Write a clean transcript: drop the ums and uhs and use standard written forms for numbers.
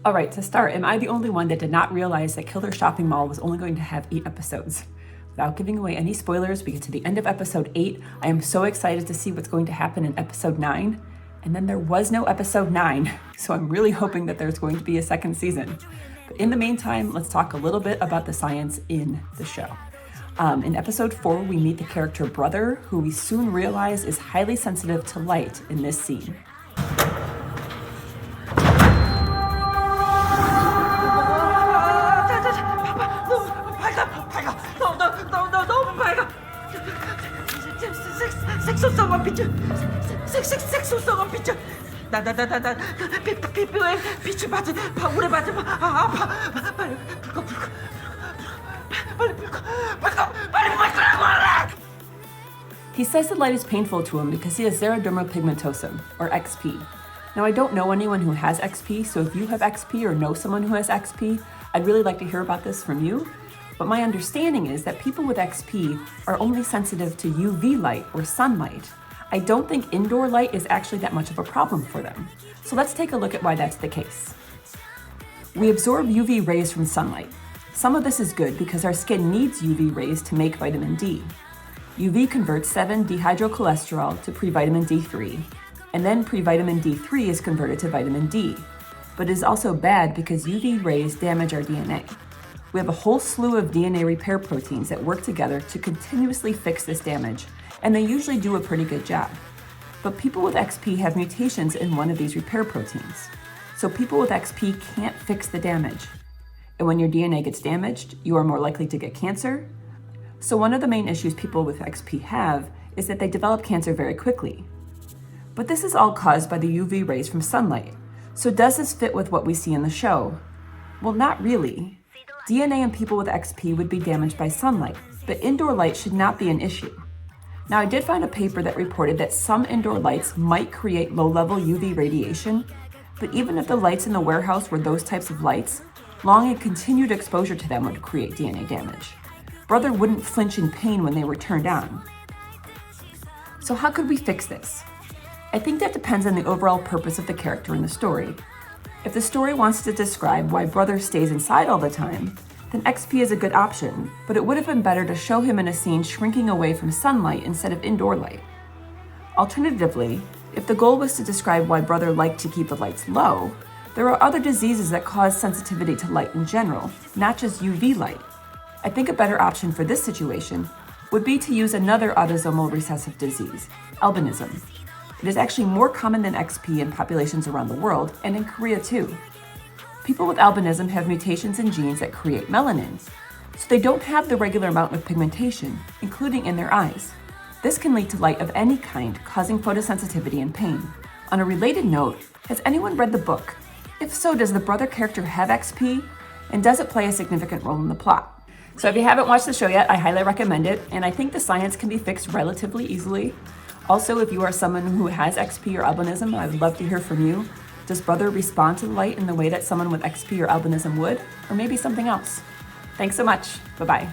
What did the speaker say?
All right, to start, am I the only one that did not realize that Killer Shopping Mall was only going to have 8 episodes? Without giving away any spoilers, we get to the end of episode 8. I am so excited to see what's going to happen in episode 9. And then there was no episode 9, so I'm really hoping that there's going to be a second season. But in the meantime, let's talk a little bit about the science in the show. In episode 4, we meet the character Brother, who we soon realize is highly sensitive to light in this scene. 색소성한 빛을 색소성한 빛을 나나나나나 피부에 빛을 받은 오래 받은 아파 빨리 He says the light is painful to him because he has Xeroderma pigmentosum, or XP. Now, I don't know anyone who has XP, so if you have XP or know someone who has XP, I'd really like to hear about this from you. But my understanding is that people with XP are only sensitive to UV light or sunlight. I don't think indoor light is actually that much of a problem for them. So let's take a look at why that's the case. We absorb UV rays from sunlight. Some of this is good because our skin needs UV rays to make vitamin D. UV converts 7-dehydrocholesterol to pre-vitamin D3, and then pre-vitamin D3 is converted to vitamin D. But it is also bad because UV rays damage our DNA. We have a whole slew of DNA repair proteins that work together to continuously fix this damage, and they usually do a pretty good job. But people with XP have mutations in one of these repair proteins. So people with XP can't fix the damage. And when your DNA gets damaged, you are more likely to get cancer. So one of the main issues people with XP have is that they develop cancer very quickly. But this is all caused by the UV rays from sunlight. So does this fit with what we see in the show? Well, not really. DNA in people with XP would be damaged by sunlight, but indoor light should not be an issue. Now, I did find a paper that reported that some indoor lights might create low-level UV radiation, but even if the lights in the warehouse were those types of lights, long and continued exposure to them would create DNA damage. Brother wouldn't flinch in pain when they were turned on. So how could we fix this? I think that depends on the overall purpose of the character in the story. If the story wants to describe why Brother stays inside all the time, then XP is a good option, but it would have been better to show him in a scene shrinking away from sunlight instead of indoor light. Alternatively, if the goal was to describe why Brother liked to keep the lights low, there are other diseases that cause sensitivity to light in general, not just UV light. I think a better option for this situation would be to use another autosomal recessive disease, albinism. It is actually more common than XP in populations around the world, and in Korea too. People with albinism have mutations in genes that create melanin, so they don't have the regular amount of pigmentation, including in their eyes. This can lead to light of any kind, causing photosensitivity and pain. On a related note, has anyone read the book? If so, does the Brother character have XP? And does it play a significant role in the plot? So if you haven't watched the show yet, I highly recommend it, and I think the science can be fixed relatively easily. Also, if you are someone who has XP or albinism, I'd love to hear from you. Does Brother respond to the light in the way that someone with XP or albinism would? Or maybe something else? Thanks so much. Bye-bye.